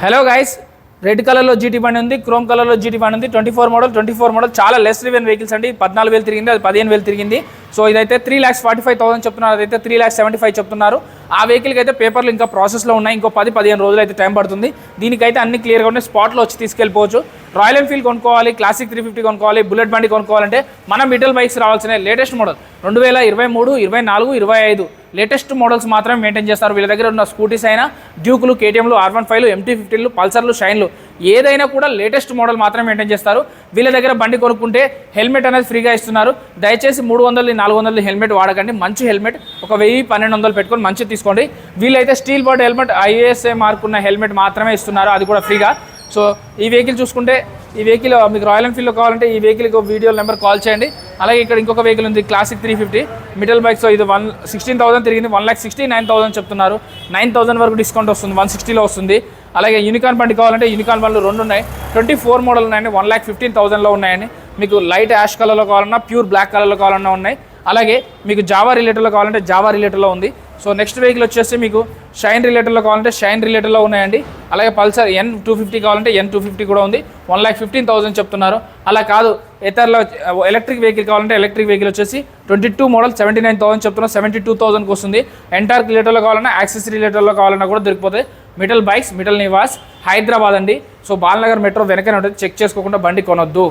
Hello guys, red కలర్లో GT బండి ఉంది, క్రోమ్ కలర్లో జీటీ బండి ఉంది. 24 మోడల్ చాలా లెస్ రివెన్ వెహికల్స్ అండి. 14,000 తిరిగింది, అది 15,000 తిరిగింది. సో ఇదైతే 3,45,000 చెప్తున్నారు, అదైతే 3,75,000 చెప్తున్నారు. ఆ వెహికల్కి అయితే పేపర్లు ఇంకా ప్రాసెస్లో ఉన్నాయి, ఇంకో 10-15 రోజులు అయితే టైం పడుతుంది. దీనికైతే అన్ని క్లియర్గా ఉన్నాయి, స్పాట్లో వచ్చి తీసుకెళ్ళిపోవచ్చు. రాయల్ ఎన్ఫీల్డ్ కొనుక్కోవాలి, క్లాసిక్ 350 కొనుక్కోవాలి, బుల్లెట్ బండి కొనుక్కోవాలంటే మన మిడిల్ బైక్స్ రావాల్సిన లేటెస్ట్ మోడల్ 2023, 24, 25 లేటెస్ట్ మోడల్స్ మాత్రమే మెయింటైన్ చేస్తారు. వీళ్ళ దగ్గర ఉన్న స్కూటీస్ అయినా డ్యూకులు, కేటీఎంలు, R15లు, MT-15లు, పల్సర్లు, షైన్లు ఏదైనా కూడా లేటెస్ట్ మోడల్ మాత్రమే మెయింటైన్ చేస్తారు. వీళ్ళ దగ్గర బండి కొనుక్కుంటే హెల్మెట్ అనేది ఫ్రీగా ఇస్తున్నారు. దయచేసి 300, 400 హెల్మెట్ వాడకండి. మంచి హెల్మెట్ ఒక 1000-1200 పెట్టుకొని మంచిగా తీసుకోండి. వీళ్ళైతే steel body helmet, ISA mark ఉన్న హెల్మెట్ మాత్రమే ఇస్తున్నారు, అది కూడా ఫ్రీగా. సో ఈ వెహికల్ చూసుకుంటే, ఈ వెహికల్ మీకు రాయల్ ఎన్ఫీల్డ్లో కావాలంటే ఈ వెహికల్కి వీడియో నెంబర్ కాల్ చేయండి. అలాగే ఇక్కడ ఇంకొక వెహికల్ ఉంది, క్లాసిక్ 350 మిడిల్ బైక్. సో ఇది 16,000 తిరిగింది, 1,69,000 చెప్తున్నారు. 9,000 వరకు డిస్కౌంట్ వస్తుంది, 160లో వస్తుంది. అలాగే యూనికార్న్ బండి కావాలంటే యూనికార్న్ బండ్లు 2 ఉన్నాయి, 24 మోడల్ ఉన్నాయండి, 1,15,000లో ఉన్నాయండి. మీకు లైట్ యాష్ కలర్లో కావాలన్నా, ప్యూర్ బ్లాక్ కలర్లో కావాలన్నా ఉన్నాయి. అలాగే మీకు జావా రిలేటర్లో కావాలంటే జావా రిలేటర్లో ఉంది. సో నెక్స్ట్ వెహికల్ వచ్చేసి మీకు షైన్ రిలేటర్లో కావాలంటే షైన్ రిలేటర్లో ఉన్నాయండి. అలాగే పల్సర్ N250 కావాలంటే N250 కూడా ఉంది, 1,15,000 చెప్తున్నారు. అలా కాదు, ఎథర్లో ఎలక్ట్రిక్ వెహికల్ కావాలంటే ఎలక్ట్రిక్ వెహికల్ వచ్చేసి 22 మోడల్ 79,000 చెప్తున్నారు, 72,000కి వస్తుంది. ఎంటార్క్ రిలేటర్లో కావాలన్నా, యాక్సెస్ రిలేటర్లో కావాలన్నా కూడా దొరికిపోతాయి. మిటల్ బైక్స్, మిటల్ నివాస్, హైదరాబాద్ అండి. సో బాలనగర్ మెట్రో వెనకనే ఉంటుంది, చెక్ చేసుకోకుండా బండి కొనొద్దు.